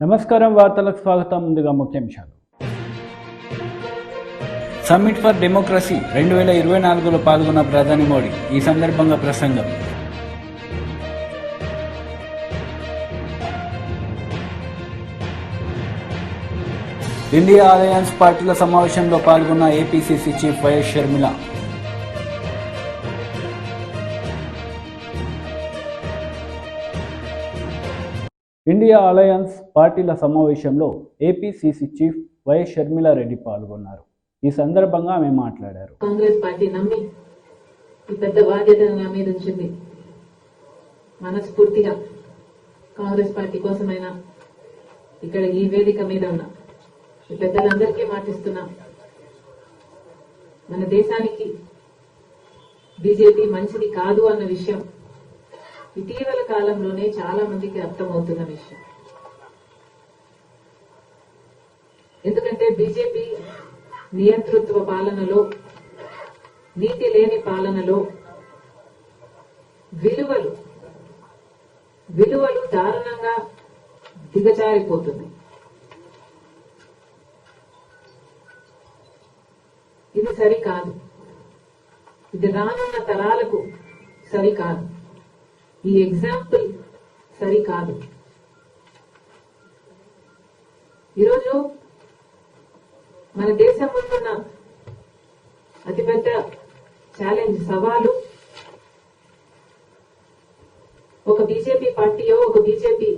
నమస్కారం, వార్తలకు స్వాగతం. ముందుగా ముఖ్యాంశాలు. సమ్మిట్ ఫర్ డెమోక్రసీ 2024లో పాల్గొన్న ప్రధాని మోడీ. ఈ సందర్భంగా ప్రసంగం. ఇండియా అలయన్స్ పార్టీల సమావేశంలో పాల్గొన్న APCC chief YS Sharmila. India alliance పార్టీల సమావేశంలో ఏపీసీసీ చీఫ్ వైఎస్ షర్మిలారెడ్డి పాల్గొన్నారు. ఈ సందర్భంగా ఆమె మాట్లాడారు. కాంగ్రెస్ పార్టీ నమ్మి ఈ పెద్ద బాధ్యతను నా మీద ఉంచింది. మనస్ఫూర్తిగా కాంగ్రెస్ పార్టీ కోసమైనా ఇక్కడ ఈ వేదిక మీద ఉన్న ఈ పెద్దలందరికీ మాటిస్తున్నా, మన దేశానికి బీజేపీ మంచిది కాదు అన్న విషయం ఇటీవల కాలంలోనే చాలా మందికి అర్థమవుతున్న విషయం. ఎందుకంటే బీజేపీ నియంతృత్వ పాలనలో, నీతి లేని పాలనలో విలువలు దారుణంగా దిగజారిపోతుంది. ఇది సరికాదు. ఇది రానున్న తరాలకు సరికాదు. ఈ ఎగ్జాంపుల్ సరికాదు. ఈరోజు మన దేశం ముందున్న అతిపెద్ద ఛాలెంజ్, సవాలు ఒక బీజేపీ పార్టీయో, ఒక బీజేపీ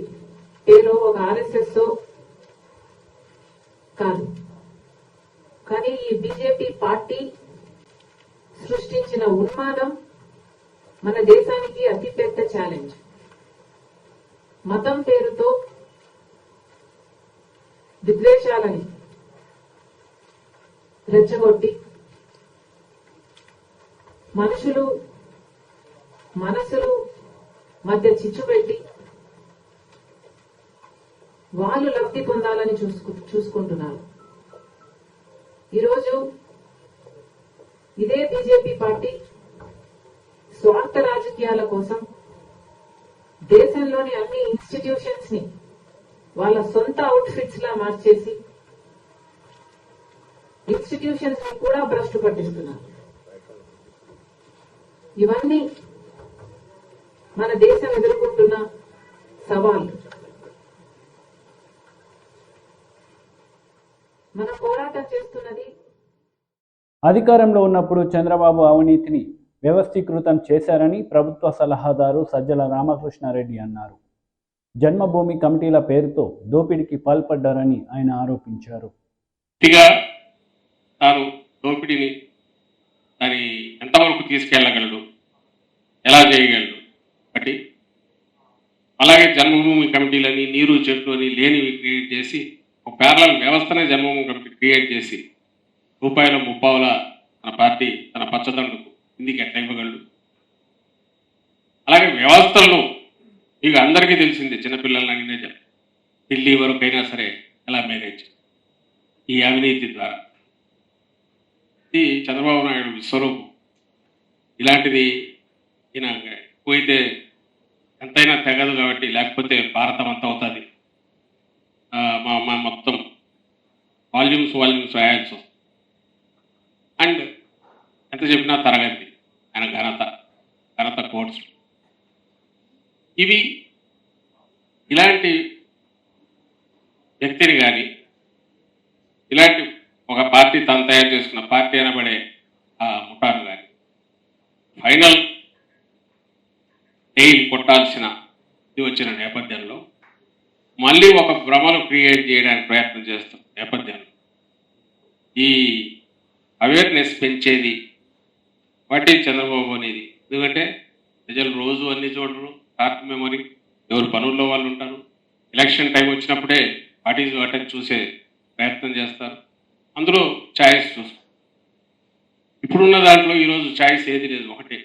పేరో, ఒక ఆర్ఎస్ఎస్ కాదు. కానీ ఈ బీజేపీ పార్టీ సృష్టించిన ఉన్మాదం మన దేశానికి అతిపెద్ద ఛాలెంజ్. మతం పేరుతో విద్వేషాలని రెచ్చగొట్టి మనసులు మధ్య చిచ్చు పెట్టి వాళ్ళు లబ్ధి పొందాలని చూసుకుంటున్నారు. ఈరోజు ఇదే బీజేపీ పార్టీ స్వార్థ రాజకీయాల కోసం దేశంలోని అన్ని ఇన్స్టిట్యూషన్స్ ని వాళ్ళ సొంత అవుట్ఫిట్స్ లా మార్చేసి ఇన్స్టిట్యూషన్స్ ని కూడా భ్రష్టు పట్టిస్తున్నారు. ఇవన్నీ మన దేశం ఎదుర్కొంటున్న సవాళ్లు. మన పోరాటం చేస్తున్నది. అధికారంలో ఉన్నప్పుడు చంద్రబాబు అవినీతిని వ్యవస్థీకృతం చేశారని ప్రభుత్వ సలహాదారు సజ్జల రామకృష్ణారెడ్డి అన్నారు. జన్మభూమి కమిటీల పేరుతో దోపిడీకి పాల్పడ్డారని ఆయన ఆరోపించారు. తాను దోపిడీని దాని ఎంతవరకు తీసుకెళ్లగలడు, ఎలా చేయగలడు బట్టి, అలాగే జన్మభూమి కమిటీలని, నీరు చెట్లు అని లేనివి క్రియేట్ చేసి ఒక ప్యారలల్ వ్యవస్థనే జన్మభూమి కమిటీ క్రియేట్ చేసి రూపాయల ముప్పావుల తన పార్టీ తన పచ్చదండకు ఇందుకు ఎట్లా ఇవ్వగలడు. అలాగే వ్యవస్థలను మీకు అందరికీ తెలిసిందే, చిన్నపిల్లలని అడిగితే ఢిల్లీ వరకైనా సరే ఎలా మేనేజ్ ఈ అవినీతి ద్వారా. ఇది చంద్రబాబు నాయుడు విశ్వరూపం. ఇలాంటిది ఈయన పోయితే ఎంతైనా తెగదు కాబట్టి, లేకపోతే భారతం అంతా అవుతుంది, మా మొత్తం వాల్యూమ్స్ రాయాల్సి వస్తుంది. అండ్ ఎంత చెప్పినా తరగతి ఆయన ఘనత కోర్సు. ఇవి ఇలాంటి వ్యక్తిని కానీ, ఇలాంటి ఒక పార్టీ తను తయారు చేసుకున్న పార్టీ అనబడే ఆ ముఠాను కానీ ఫైనల్ టెయిల్ కొట్టాల్సిన ఇది వచ్చిన నేపథ్యంలో మళ్ళీ ఒక భ్రమను క్రియేట్ చేయడానికి ప్రయత్నం చేస్తున్న నేపథ్యంలో ఈ అవేర్నెస్ పెంచేది వాటి చంద్రబాబు అనేది. ఎందుకంటే ప్రజలు రోజు అన్ని చూడరు, షార్ట్ మెమరీ, ఎవరు పనుల్లో వాళ్ళు ఉంటారు. ఎలక్షన్ టైం వచ్చినప్పుడే వాట్ ఈజ్ వాట్ అని చూసే ప్రయత్నం చేస్తారు. అందులో ఛాయిస్ చూస్తారు. ఇప్పుడున్న దాంట్లో ఈరోజు ఛాయిస్ ఏది లేదు, ఒకటే,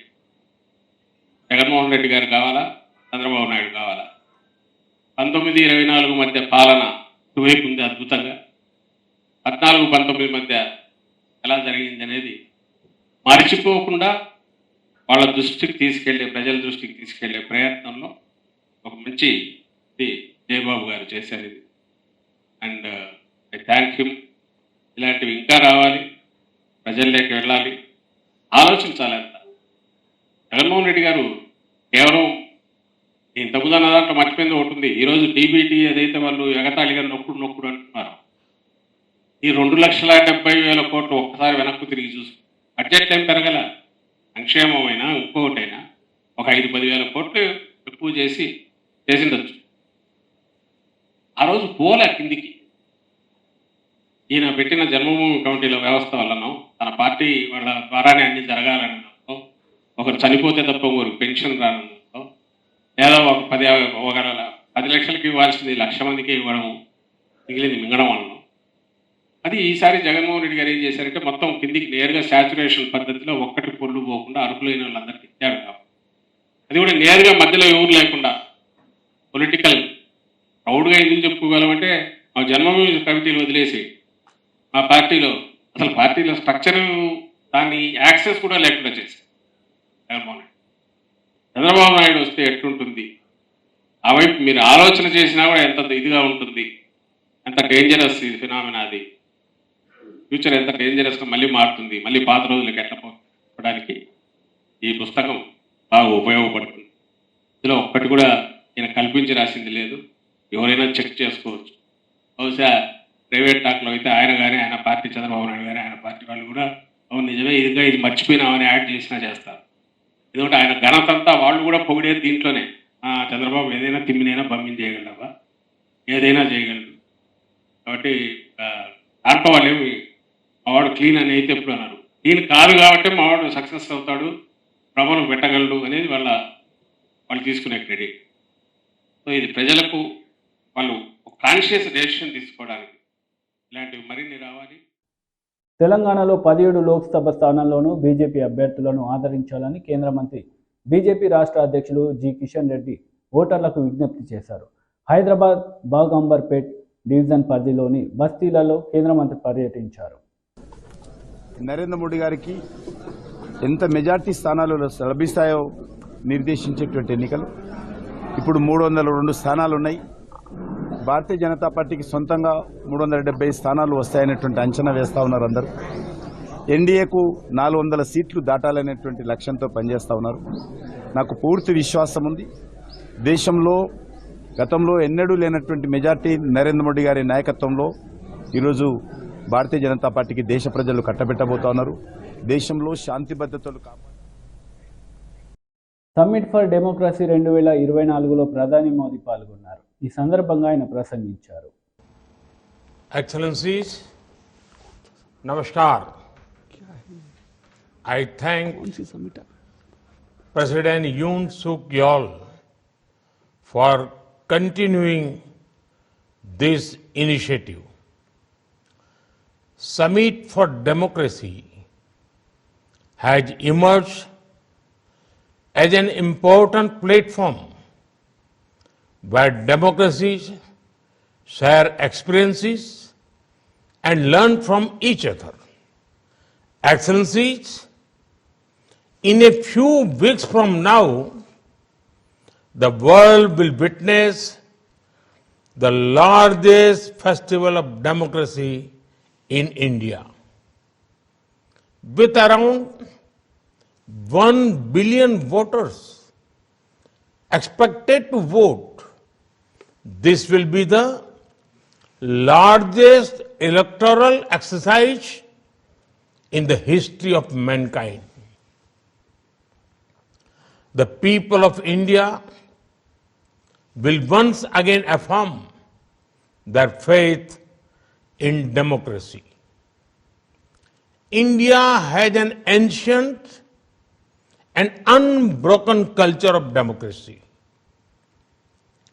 జగన్మోహన్ రెడ్డి గారు కావాలా, చంద్రబాబు నాయుడు కావాలా. 19-24 మధ్య పాలన ఇటువైపు ఉంది అద్భుతంగా. 14-19 మధ్య ఎలా జరిగింది అనేది మర్చిపోకుండా వాళ్ళ దృష్టికి తీసుకెళ్లే, ప్రజల దృష్టికి తీసుకెళ్లే ప్రయత్నంలో ఒక మంచి జయబాబు గారు చేశారు. ఇది అండ్ ఐ థ్యాంక్ హిమ్. ఇలాంటివి ఇంకా రావాలి, ప్రజల్లోకి వెళ్ళాలి, ఆలోచించాలి. అంత జగన్మోహన్ రెడ్డి గారు కేవలం ఇంతకుముందు అన్న దాంట్లో మర్చిపోయింది ఒకటి ఉంది. ఈరోజు డీబీటీ ఏదైతే వాళ్ళు ఎగతాళిగా నొక్కుడు అంటున్నారు, ఈ 2,70,000 కోట్లు ఒక్కసారి వెనక్కు తిరిగి చూసి బడ్జెట్ ఏం పెరగల, సంక్షేమమైనా ఇంకొకటైనా ఒక 5-10,000 కోట్లు ఎక్కువ చేసిండొచ్చు. ఆ రోజు పోలే కిందికి. ఈయన పెట్టిన జన్మభూమి కమిటీల వ్యవస్థ వల్లనో తన పార్టీ వాళ్ళ ద్వారానే అన్ని జరగాలనడంతో, ఒకరు చనిపోతే తప్ప ఒకరు పెన్షన్ రానంతో, లేదా ఒక 10 లక్షలకి ఇవ్వాల్సింది 1,00,000 మందికి ఇవ్వడం, మిగిలింది మింగడం వలన. అది ఈసారి జగన్మోహన్ రెడ్డి గారు ఏం చేశారంటే మొత్తం కిందికి నేరుగా శాచురేషన్ పద్ధతిలో ఒక్కటి పొల్లు పోకుండా అర్హులైన వాళ్ళందరికీ ఇచ్చారు. కాబట్టి అది కూడా నేరుగా మధ్యలో ఎవరు లేకుండా పొలిటికల్ ప్రౌడ్గా ఎందుకు చెప్పుకోగలమంటే మా జన్మభూమి కమిటీలు వదిలేసి మా పార్టీలో అసలు పార్టీలో స్ట్రక్చర్ దాన్ని యాక్సెస్ కూడా లేకుండా చేశారు జగన్మోహన్ రెడ్డి. చంద్రబాబు నాయుడు వస్తే ఎట్లుంటుంది, ఆ వైపు మీరు ఆలోచన చేసినా కూడా ఎంత ఇదిగా ఉంటుంది, ఎంత డేంజరస్ ఇది ఫినామినా, అది ఫ్యూచర్ ఎంత డేంజరస్గా మళ్ళీ మారుతుంది, మళ్ళీ పాత రోజులకు ఎట్లా పోవడానికి ఈ పుస్తకం బాగా ఉపయోగపడుతుంది. ఇందులో ఒక్కటి కూడా ఈయన కల్పించి రాసింది లేదు, ఎవరైనా చెక్ చేసుకోవచ్చు. బహుశా ప్రైవేట్ టాక్లో అయితే ఆయన కానీ ఆయన పార్టీ చంద్రబాబు నాయుడు కానీ ఆయన పార్టీ వాళ్ళు కూడా అవును నిజమే ఇదిగా ఇది మర్చిపోయినామని యాడ్ చేసినా చేస్తారు. ఎందుకంటే ఆయన ఘనతంతా వాళ్ళు కూడా పొగిడేది దీంట్లోనే. చంద్రబాబు ఏదైనా తిమ్మినైనా బమ్మిని చేయగలవా, ఏదైనా చేయగలరు. కాబట్టి దాంట్లో వాళ్ళు ఏమి మావాడు క్లీన్ అని అయితే ఎప్పుడు అన్నారు. క్లీన్ కాదు కాబట్టి మావాడు సక్సెస్ అవుతాడు, ప్రభలు పెట్టగలడు అనేది వాళ్ళు తీసుకునే క్రెడిట్. సో ఇది ప్రజలకు వాళ్ళు కాన్షియస్ డెసిషన్ తీసుకోవడానికి ఇలాంటివి మరిన్ని రావాలి. తెలంగాణలో 17 లోక్సభ స్థానాల్లోనూ బీజేపీ అభ్యర్థులను ఆదరించాలని కేంద్ర మంత్రి బీజేపీ రాష్ట్ర అధ్యక్షులు జి కిషన్ రెడ్డి ఓటర్లకు విజ్ఞప్తి చేశారు. హైదరాబాద్ బాగంబర్పేట్ డివిజన్ పరిధిలోని బస్తీలలో కేంద్ర మంత్రి పర్యటించారు. నరేంద్ర మోడీ గారికి ఎంత మెజార్టీ స్థానాలు లభిస్తాయో నిర్దేశించేటువంటి ఎన్నికలు. ఇప్పుడు 302 స్థానాలు ఉన్నాయి. భారతీయ జనతా పార్టీకి సొంతంగా 370 స్థానాలు వస్తాయనేటువంటి అంచనా వేస్తూ ఉన్నారు అందరూ. ఎన్డీఏకు 400 సీట్లు దాటాలనేటువంటి లక్ష్యంతో పనిచేస్తూ ఉన్నారు. నాకు పూర్తి విశ్వాసం ఉంది. దేశంలో గతంలో ఎన్నడూ లేనటువంటి మెజార్టీ నరేంద్ర మోడీ గారి నాయకత్వంలో ఈరోజు భారతీయ జనతా పార్టీకి దేశ ప్రజలు కట్టబెట్టబోతా ఉన్నారు. దేశంలో శాంతి భద్రతలు సమ్మిట్ ఫర్ డెమోక్రసీ 2024లో ప్రధాని మోదీ పాల్గొన్నారు. ఈ సందర్భంగా ఆయన ప్రసంగించారు. Excellencies, Namaskar. I thank President Yoon Suk Yeol for continuing this initiative. Summit for Democracy has emerged as an important platform where democracies share experiences and learn from each other. Excellencies, in a few weeks from now, the world will witness the largest festival of democracy in India. With around 1 billion voters expected to vote, this will be the largest electoral exercise in the history of mankind. The people of India will once again affirm their faith in democracy. India has an ancient and unbroken culture of democracy.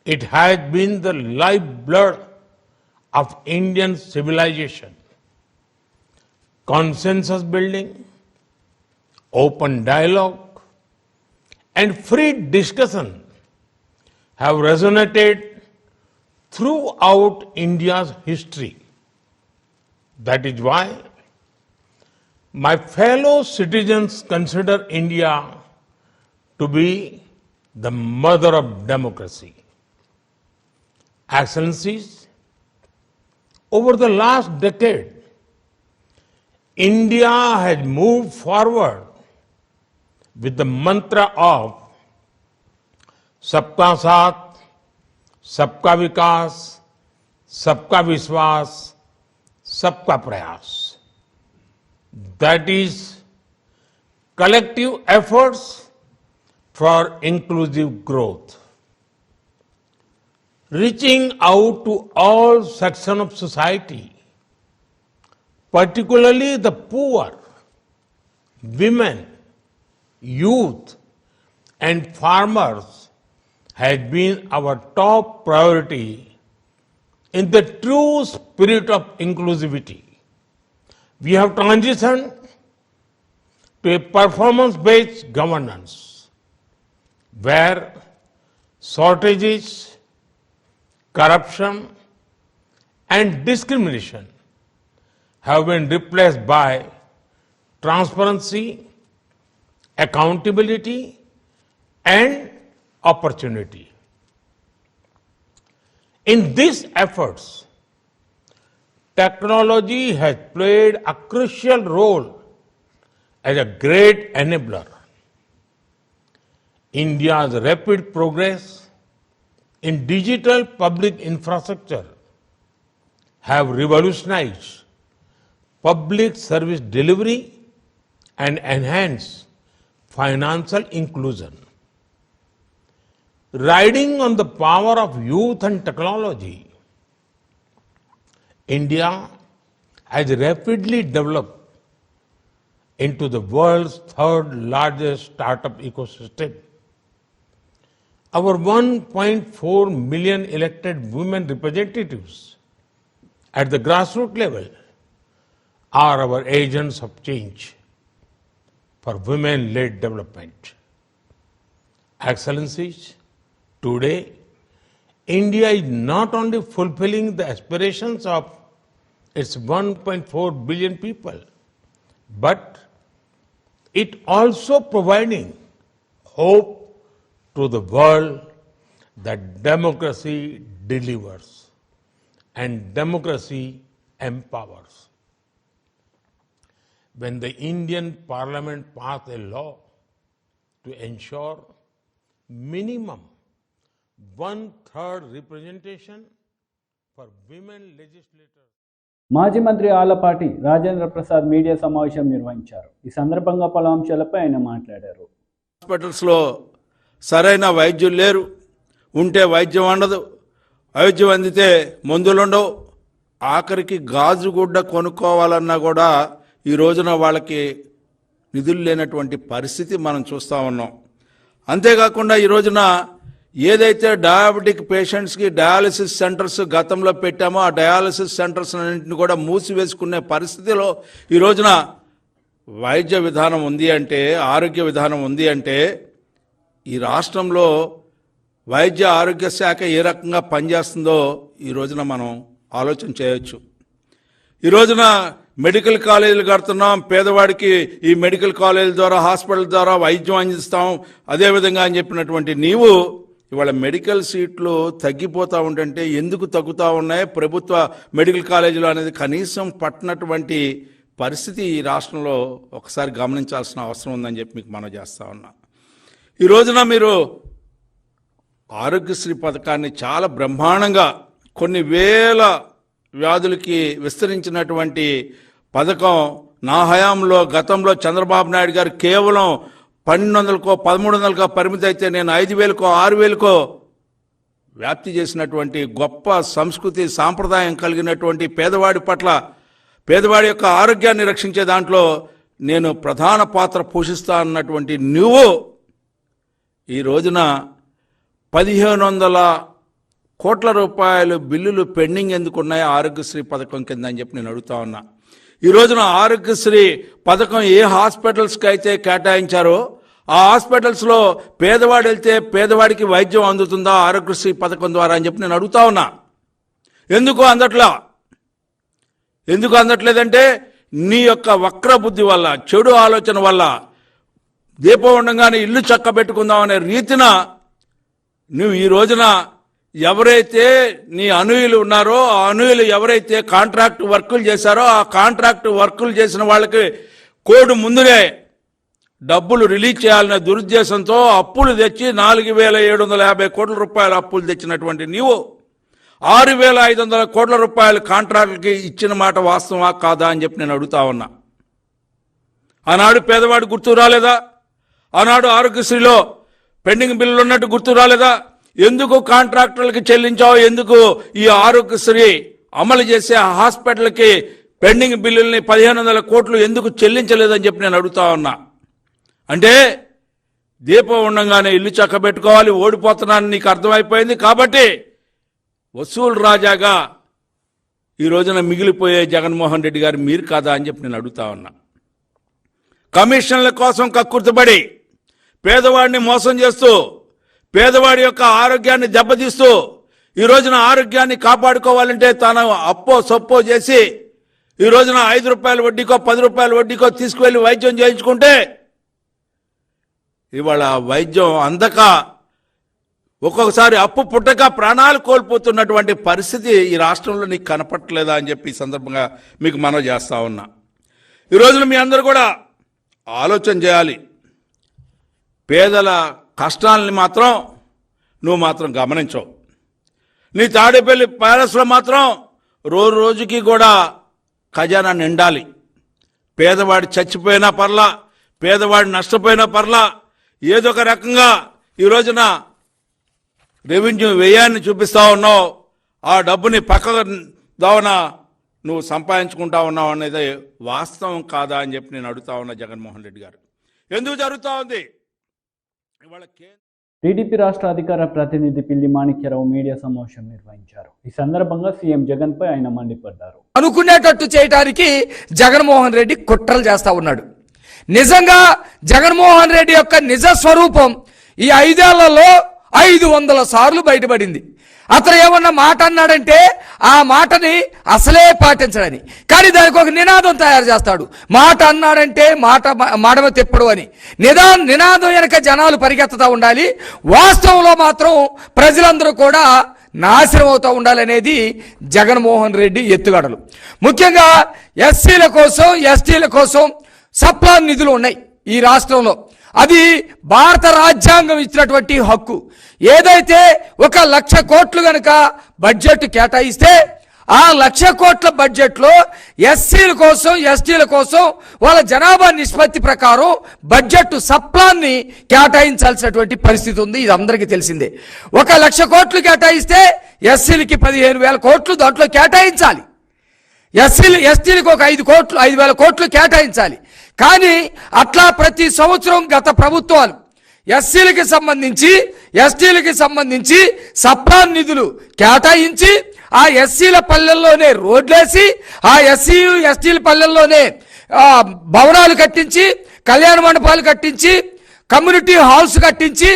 It has been the lifeblood of Indian civilization. Consensus building, open dialogue, and free discussion have resonated throughout India's history. That is why my fellow citizens consider India to be the mother of democracy. Excellencies, Over the last decade, India has moved forward with the mantra of Sabka Saath, Sabka Vikas, Sabka Vishwas, Sabka Prayas. That is collective efforts for inclusive growth. Reaching out to all sections of society, particularly the poor, women, youth, and farmers has been our top priority in the true spirit of inclusivity. We have transitioned to a performance-based governance where shortages, corruption, and discrimination have been replaced by transparency, accountability, and opportunity. In these efforts, technology has played a crucial role as a great enabler. India's rapid progress in digital public infrastructure have revolutionized public service delivery and enhanced financial inclusion. Riding on the power of youth and technology, India has rapidly developed into the world's third largest startup ecosystem. Our 1.4 million elected women representatives at the grassroots level are our agents of change for women-led development. Excellencies, today, India is not only fulfilling the aspirations of its 1.4 billion people, but it also providing hope to the world that democracy delivers and democracy empowers. When the Indian Parliament passed a law to ensure minimum 1/3 representation for women legislators. మాజీ మంత్రి Alapati Rajendra Prasad media సమావేశం నిర్వహించారు. ఈ సందర్భంగా పలు అంశాలపై ఆయన మాట్లాడారు. హాస్పిటల్స్లో సరైన వైద్యులు లేరు, ఉంటే వైద్యం ఉండదు, వైద్యం అందితే మందులు ఉండవు, ఆఖరికి గాజు గుడ్డ కొనుక్కోవాలన్నా కూడా ఈ రోజున వాళ్ళకి నిధులు లేనటువంటి పరిస్థితి మనం చూస్తూ ఉన్నాం. అంతేకాకుండా ఈ రోజున ఏదైతే డయాబెటిక్ పేషెంట్స్కి డయాలసిస్ సెంటర్స్ గతంలో పెట్టామో ఆ డయాలసిస్ సెంటర్స్ అన్నింటిని కూడా మూసివేసుకునే పరిస్థితిలో ఈ రోజున వైద్య విధానం ఉంది అంటే, ఆరోగ్య విధానం ఉంది అంటే ఈ రాష్ట్రంలో వైద్య ఆరోగ్య శాఖ ఏ రకంగా పనిచేస్తుందో ఈ రోజున మనం ఆలోచన చేయొచ్చు. ఈ రోజున మెడికల్ కాలేజీలు కడుతున్నాం, పేదవాడికి ఈ మెడికల్ కాలేజీల ద్వారా హాస్పిటల్ ద్వారా వైద్యం అందిస్తాం అదేవిధంగా అని చెప్పినటువంటి నీవు ఇవాళ మెడికల్ సీట్లు తగ్గిపోతూ ఉంటుంటే ఎందుకు తగ్గుతూ ఉన్నాయి, ప్రభుత్వ మెడికల్ కాలేజీలు అనేది కనీసం పట్టినటువంటి పరిస్థితి ఈ రాష్ట్రంలో ఒకసారి గమనించాల్సిన అవసరం ఉందని చెప్పి మీకు మనం చేస్తూ ఉన్నా. ఈ రోజున మీరు ఆరోగ్యశ్రీ పథకాన్ని చాలా బ్రహ్మాండంగా కొన్ని వేల వ్యాధులకి విస్తరించినటువంటి పథకం నా హయాంలో గతంలో చంద్రబాబు నాయుడు గారు కేవలం 1200కో 1300కో పరిమితి అయితే నేను 5000కో 6000కో వ్యాప్తి చేసినటువంటి గొప్ప సంస్కృతి సాంప్రదాయం కలిగినటువంటి పేదవాడి పట్ల పేదవాడి యొక్క ఆరోగ్యాన్ని రక్షించే దాంట్లో నేను ప్రధాన పాత్ర పోషిస్తా అన్నటువంటి నువ్వు ఈ రోజున 1500 కోట్ల రూపాయలు బిల్లులు పెండింగ్ ఎందుకున్నాయో ఆరోగ్యశ్రీ పథకం కింద అని చెప్పి నేను అడుగుతా ఉన్నా. ఈ రోజున ఆరోగ్యశ్రీ పథకం ఏ హాస్పిటల్స్కి అయితే కేటాయించారో ఆ హాస్పిటల్స్లో పేదవాడు వెళ్తే పేదవాడికి వైద్యం అందుతుందా ఆరోగ్యశ్రీ పథకం ద్వారా అని చెప్పి నేను అడుగుతా ఉన్నా. ఎందుకు అందట్లేదంటే నీ యొక్క వక్ర బుద్ధి వల్ల, చెడు ఆలోచన వల్ల దీపం ఉండగానే ఇల్లు చక్క పెట్టుకుందాం అనే రీతిన నువ్వు ఈ రోజున ఎవరైతే నీ అనుయులు ఉన్నారో ఆ అనుయులు ఎవరైతే కాంట్రాక్ట్ వర్కులు చేశారో ఆ కాంట్రాక్ట్ వర్కులు చేసిన వాళ్ళకి కోడ్ ముందునే డబ్బులు రిలీజ్ చేయాలనే దురుద్దేశంతో అప్పులు తెచ్చి 4,750 కోట్ల రూపాయల అప్పులు తెచ్చినటువంటి నీవు 6,500 కోట్ల రూపాయల కాంట్రాక్టులకి ఇచ్చిన మాట వాస్తవా కాదా అని చెప్పి నేను అడుగుతా ఉన్నా. ఆనాడు పేదవాడు గుర్తు రాలేదా? ఆనాడు ఆరోగ్యశ్రీలో పెండింగ్ బిల్లులు ఉన్నట్టు గుర్తు రాలేదా? ఎందుకు కాంట్రాక్టర్లకి చెల్లించావు? ఎందుకు ఈ ఆరోగ్యశ్రీ అమలు చేసే హాస్పిటల్కి పెండింగ్ బిల్లుల్ని 1,500 కోట్లు ఎందుకు చెల్లించలేదని చెప్పి నేను అడుగుతా ఉన్నా. అంటే దీపం ఉండగానే ఇల్లు చక్కబెట్టుకోవాలి, ఓడిపోతున్నానని నీకు అర్థమైపోయింది కాబట్టి వసూలు రాజాగా ఈ రోజున మిగిలిపోయే జగన్మోహన్ రెడ్డి గారు మీరు కాదా అని చెప్పి నేను అడుగుతా ఉన్నా. కమిషన్ల కోసం కక్కుర్తిపడి పేదవాడిని మోసం చేస్తూ పేదవాడి యొక్క ఆరోగ్యాన్ని దెబ్బతీస్తూ ఈ రోజున ఆరోగ్యాన్ని కాపాడుకోవాలంటే తన అప్పో సొప్పో చేసి ఈ రోజున 5 రూపాయల వడ్డీకో 10 రూపాయల వడ్డీకో తీసుకువెళ్ళి వైద్యం చేయించుకుంటే ఇవాళ వైద్యం అందక ఒక్కొక్కసారి అప్పు పుట్టక ప్రాణాలు కోల్పోతున్నటువంటి పరిస్థితి ఈ రాష్ట్రంలో నీకు కనపట్టలేదా అని చెప్పి ఈ సందర్భంగా మీకు మనవి చేస్తా ఉన్నా. ఈ రోజున మీ అందరూ కూడా ఆలోచన చేయాలి. పేదల కష్టాలని మాత్రం నువ్వు మాత్రం గమనించవు. నీ తాడేపల్లి ప్యాలెస్లో మాత్రం రోజుకి కూడా ఖజానా నిండాలి. పేదవాడి చచ్చిపోయినా పర్లా, పేదవాడి నష్టపోయినా పర్లా, ఏదో ఒక రకంగా ఈ రోజున రెవెన్యూ వ్యయాన్ని చూపిస్తా ఉన్నావు. ఆ డబ్బుని పక్క దావన నువ్వు సంపాదించుకుంటా ఉన్నావు అనేది వాస్తవం కాదా అని చెప్పి నేను అడుగుతా ఉన్నా. జగన్మోహన్ రెడ్డి గారు ఎందుకు జరుగుతూ ఉంది? ఇవాళ టీడీపీ రాష్ట్ర అధికార ప్రతినిధి పిల్లి మాణిక్యరావు మీడియా సమావేశం నిర్వహించారు. ఈ సందర్భంగా సీఎం జగన్ పై ఆయన మండిపడ్డారు. అనుకునేటట్టు చేయడానికి జగన్మోహన్ రెడ్డి కుట్రలు చేస్తా ఉన్నాడు. నిజంగా జగన్మోహన్ రెడ్డి యొక్క నిజ స్వరూపం ఈ 5 ఏళ్లలో 500 సార్లు బయటపడింది. అతను ఏమన్నా మాట అన్నాడంటే ఆ మాటని అసలే పాటించడని, కానీ దానికి ఒక నినాదం తయారు చేస్తాడు. మాట అన్నాడంటే మాటమ తెప్పుడు అని నినాదం వెనక జనాలు పరిగెత్తుతూ ఉండాలి. వాస్తవంలో మాత్రం ప్రజలందరూ కూడా నాశనం అవుతూ ఉండాలనేది జగన్మోహన్ రెడ్డి ఎత్తుగడలు. ముఖ్యంగా ఎస్సీల కోసం ఎస్టీల కోసం సప్లాన్ నిధులు ఉన్నాయి ఈ రాష్ట్రంలో. అది భారత రాజ్యాంగం ఇచ్చినటువంటి హక్కు. ఏదైతే 1,00,000 కోట్లు గనక బడ్జెట్ కేటాయిస్తే ఆ 1,00,000 కోట్ల బడ్జెట్లో ఎస్సీల కోసం ఎస్టీల కోసం వాళ్ళ జనాభా నిష్పత్తి ప్రకారం బడ్జెట్ సప్లాన్ని కేటాయించాల్సినటువంటి పరిస్థితి ఉంది. ఇది అందరికీ తెలిసిందే. 1,00,000 కోట్లు కేటాయిస్తే ఎస్సీలకి 15,000 కోట్లు దాంట్లో కేటాయించాలి. ఎస్టీలకు ఒక 5,000 కోట్లు కేటాయించాలి. కానీ అట్లా ప్రతి సంవత్సరం గత ప్రభుత్వాలు ఎస్సీలకి సంబంధించి ఎస్టీలకి సంబంధించి సప్లాన్ నిధులు కేటాయించి ఆ ఎస్సీల పల్లెల్లోనే రోడ్లేసి ఆ ఎస్టీల పల్లెల్లోనే భవనాలు కట్టించి కళ్యాణ మండపాలు కట్టించి కమ్యూనిటీ హాల్స్ కట్టించి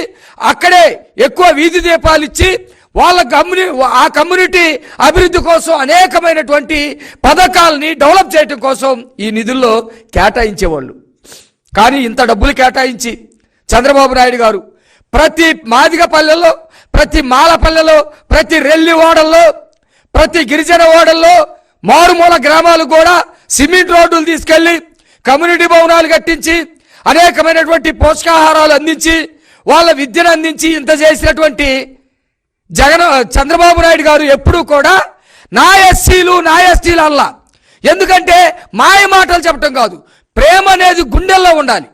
అక్కడే ఎక్కువ వీధి దీపాలు ఇచ్చి ఆ కమ్యూనిటీ అభివృద్ధి కోసం అనేకమైనటువంటి పథకాలని డెవలప్ చేయడం కోసం ఈ నిధుల్లో కేటాయించేవాళ్ళు. కానీ ఇంత డబ్బులు కేటాయించి చంద్రబాబు నాయుడు గారు ప్రతి మాదిగ పల్లెల్లో, ప్రతి మాల పల్లెలో, ప్రతి రెల్లి ఓడల్లో, ప్రతి గిరిజన ఓడల్లో, మారుమూల గ్రామాలు కూడా సిమెంట్ రోడ్డులు తీసుకెళ్లి కమ్యూనిటీ భవనాలు కట్టించి అనేకమైనటువంటి పోషకాహారాలు అందించి వాళ్ళ విద్యను అందించి ఇంత చేసినటువంటి చంద్రబాబు నాయుడు గారు ఎప్పుడూ కూడా నా ఎస్సీలు నా ఎస్టీలు అల్లా. ఎందుకంటే మాయ మాటలు చెప్పటం కాదు, ప్రేమ అనేది గుండెల్లో ఉండాలి.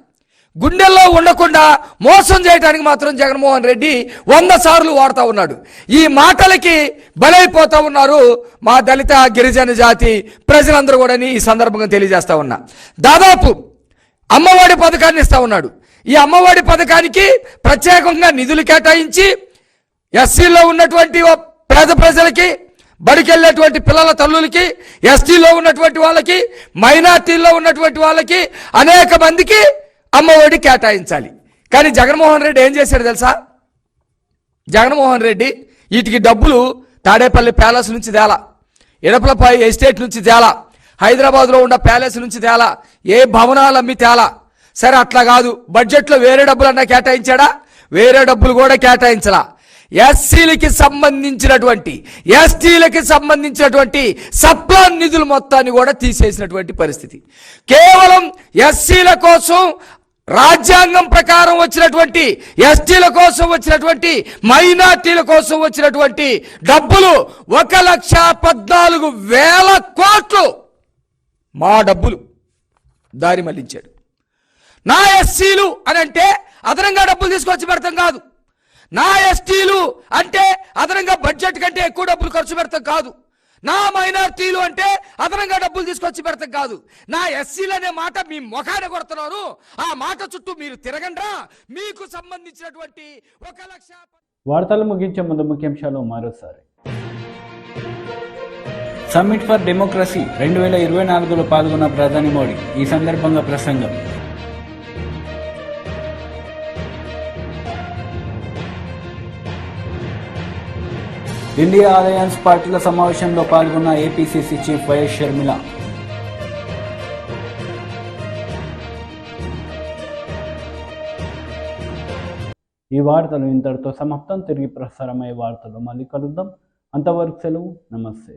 గుండెల్లో ఉండకుండా మోసం చేయడానికి మాత్రం జగన్మోహన్ రెడ్డి 100 సార్లు వాడుతూ ఉన్నాడు. ఈ మాటలకి బలైపోతూ ఉన్నారు మా దళిత గిరిజన జాతి ప్రజలందరూ కూడా ఈ సందర్భంగా తెలియజేస్తా ఉన్నా. దాదాపు అమ్మఒడి పథకాన్ని ఇస్తా ఉన్నాడు. ఈ అమ్మఒడి పథకానికి ప్రత్యేకంగా నిధులు కేటాయించి ఎస్సీలో ఉన్నటువంటి పేద ప్రజలకి, బడికెళ్ళేటువంటి పిల్లల తల్లులకి, ఎస్టీలో ఉన్నటువంటి వాళ్ళకి, మైనార్టీల్లో ఉన్నటువంటి వాళ్ళకి అనేక మందికి అమ్మఒడి కేటాయించాలి. కానీ జగన్మోహన్ రెడ్డి ఏం చేశాడు తెలుసా? జగన్మోహన్ రెడ్డి వీటికి డబ్బులు తాడేపల్లి ప్యాలెస్ నుంచి తేలా, ఎడపలపై ఎస్టేట్ నుంచి తేలా, హైదరాబాద్లో ఉన్న ప్యాలెస్ నుంచి తేలా, ఏ భవనాలు అమ్మి తేలా. సరే అట్లా కాదు, బడ్జెట్లో వేరే డబ్బులు అన్నా కేటాయించాడా? వేరే డబ్బులు కూడా కేటాయించలా. ఎస్సీలకి సంబంధించినటువంటి ఎస్టీలకి సంబంధించినటువంటి సప్లాన్ నిధులు మొత్తాన్ని కూడా తీసేసినటువంటి పరిస్థితి. కేవలం ఎస్సీల కోసం రాజ్యాంగం ప్రకారం వచ్చినటువంటి, ఎస్టీల కోసం వచ్చినటువంటి, మైనార్టీల కోసం వచ్చినటువంటి డబ్బులు 1,14,000 కోట్లు మా డబ్బులు దారి మళ్లించాడు. నా ఎస్సీలు అని అంటే అదనంగా డబ్బులు తీసుకొచ్చి పెడతాం కాదు, నా ఎస్టీలు అంటే అదనంగా బడ్జెట్ కంటే ఎక్కువ డబ్బులు ఖర్చు పెడతాం కాదు, నా మైనార్టీలు అంటే అదనంగా డబ్బులు తీసుకొచ్చి పెడతాం కాదు. నా ఎస్సీలు అనే మాట మీ మొఖాన కొడుతున్నారు, ఆ మాట చుట్టూ మీరు తిరగండ్రా. మీకు సంబంధించినటువంటి 1,00,000. వార్తలు ముగించే ముందు ముఖ్యాంశాలు మరోసారి. సమ్మిట్ ఫర్ డెమోక్రసీ 2024లో పాల్గొన్న ప్రధాని మోడీ. ఈ సందర్భంగా ప్రసంగం. ఇండియా అలయన్స్ పార్టీల సమావేశంలో పాల్గొన్న ఏపీసీసీ చీఫ్ వైఎస్ షర్మిల. ఈ వార్తలు ఇంతటితో సమాప్తం. తిరిగి ప్రసారమయ్యే వార్తలు మళ్ళీ కలుద్దాం. అంతవరకు సెలవు. నమస్తే.